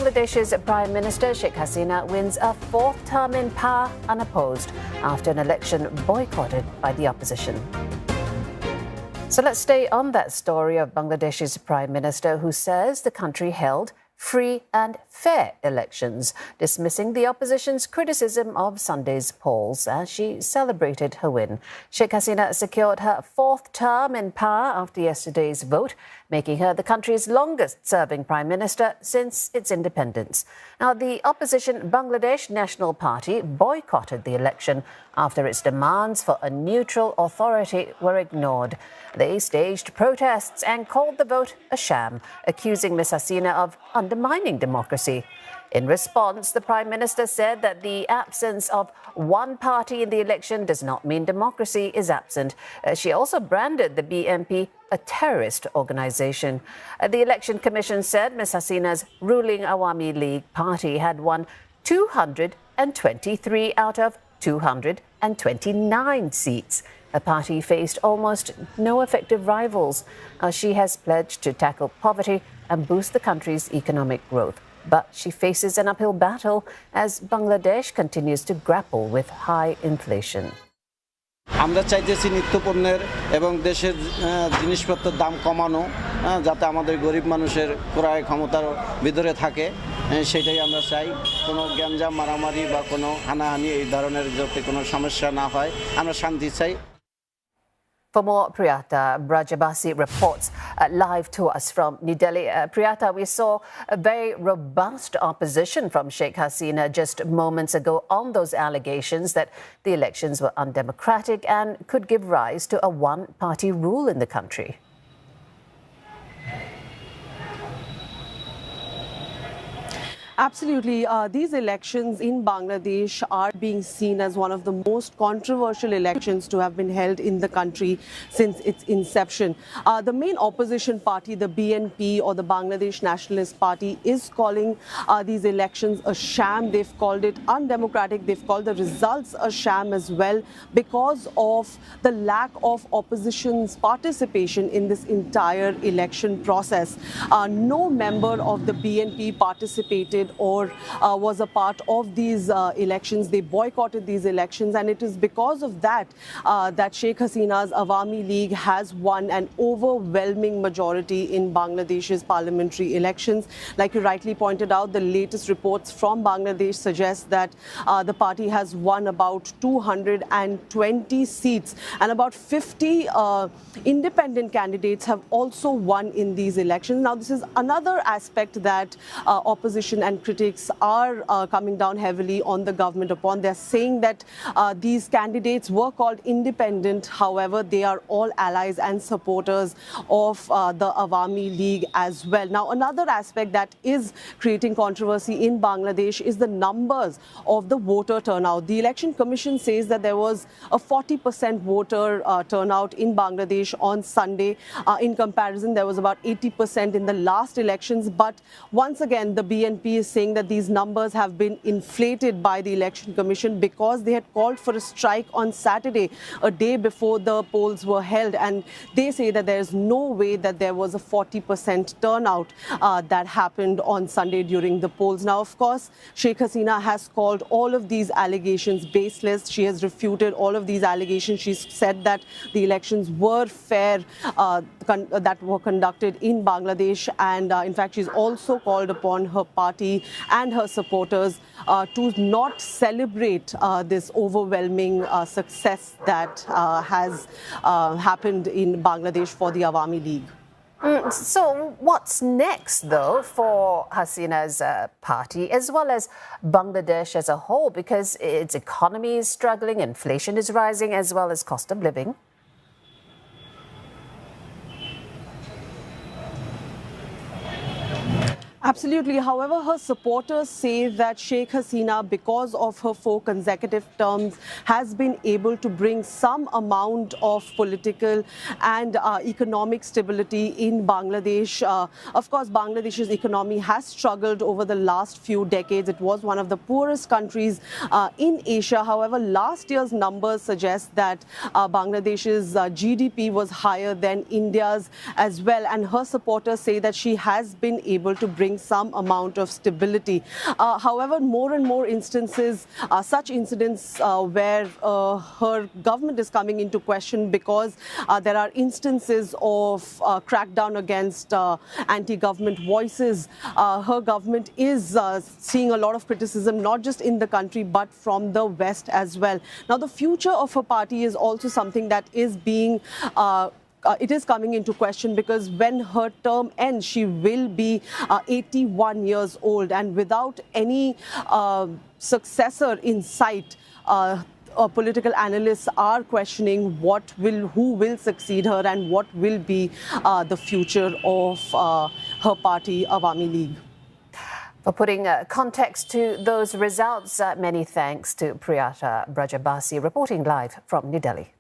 Bangladesh's Prime Minister Sheikh Hasina wins a fourth term in power unopposed after an election boycotted by the opposition. So let's stay on that story of Bangladesh's Prime Minister, who says the country held free and fair elections, dismissing the opposition's criticism of Sunday's polls as she celebrated her win. Sheikh Hasina secured her fourth term in power after yesterday's vote, making her the country's longest-serving prime minister since its independence. Now, the opposition Bangladesh National Party boycotted the election after its demands for a neutral authority were ignored. They staged protests and called the vote a sham, accusing Ms Hasina of undermining democracy. In response, the Prime Minister said that the absence of one party in the election does not mean democracy is absent. She also branded the BNP a terrorist organization. The Election Commission said Ms Hasina's ruling Awami League party had won 223 out of 229 seats. Her party faced almost no effective rivals. She has pledged to tackle poverty and boost the country's economic growth. But she faces an uphill battle as Bangladesh continues to grapple with high inflation. আমরা চাইতেছি নিত্যপণ্যের এবং দেশের জিনিসপত্রের দাম কমানো যাতে আমাদের গরিব মানুষের ক্রয় ক্ষমতার ভিতরে থাকে সেটাই আমরা চাই কোনো গ্যাঞ্জাম মারামারি বা কোনো হানাহানি এই ধরনের যাতে কোনো সমস্যা না হয় আমরা শান্তি চাই For more, Priyata Brajabasi reports live to us from New Delhi. Priyata, we saw a very robust opposition from Sheikh Hasina just moments ago on those allegations that the elections were undemocratic and could give rise to a one-party rule in the country. Absolutely. These elections in Bangladesh are being seen as one of the most controversial elections to have been held in the country since its inception. The main opposition party, the BNP or the Bangladesh Nationalist Party, is calling these elections a sham. They've called it undemocratic. They've called the results a sham as well because of the lack of opposition's participation in this entire election process. No member of the BNP participated or was a part of these elections. They boycotted these elections, and it is because of that that Sheikh Hasina's Awami League has won an overwhelming majority in Bangladesh's parliamentary elections. Like you rightly pointed out, the latest reports from Bangladesh suggest that the party has won about 220 seats, and about 50 independent candidates have also won in these elections. Now, this is another aspect that opposition and critics are coming down heavily on the government upon. They're saying that these candidates were called independent. However, they are all allies and supporters of the Awami League as well. Now, another aspect that is creating controversy in Bangladesh is the numbers of the voter turnout. The Election Commission says that there was a 40% voter turnout in Bangladesh on Sunday. In comparison, there was about 80% in the last elections. But once again, the BNP is saying that these numbers have been inflated by the Election Commission because they had called for a strike on Saturday, a day before the polls were held. And they say that there is no way that there was a 40% turnout that happened on Sunday during the polls. Now, of course, Sheikh Hasina has called all of these allegations baseless. She has refuted all of these allegations. She's said that the elections were fair, that were conducted in Bangladesh. And in fact, she's also called upon her party and her supporters to not celebrate this overwhelming success that has happened in Bangladesh for the Awami League. So what's next, though, for Hasina's party, as well as Bangladesh as a whole, because its economy is struggling, inflation is rising, as well as cost of living? Absolutely. However, her supporters say that Sheikh Hasina, because of her 4 consecutive terms, has been able to bring some amount of political and economic stability in Bangladesh. Of course, Bangladesh's economy has struggled over the last few decades. It was one of the poorest countries in Asia. However, last year's numbers suggest that Bangladesh's GDP was higher than India's as well. And her supporters say that she has been able to bring bring some amount of stability. However, more and more instances, such incidents where her government is coming into question because there are instances of crackdown against anti-government voices. Her government is seeing a lot of criticism, not just in the country, but from the West as well. Now, the future of her party is also something that is being it is coming into question, because when her term ends, she will be 81 years old, and without any successor in sight, political analysts are questioning who will succeed her and what will be the future of her party, Awami League. For putting context to those results, many thanks to Priyata Brajabasi reporting live from New Delhi.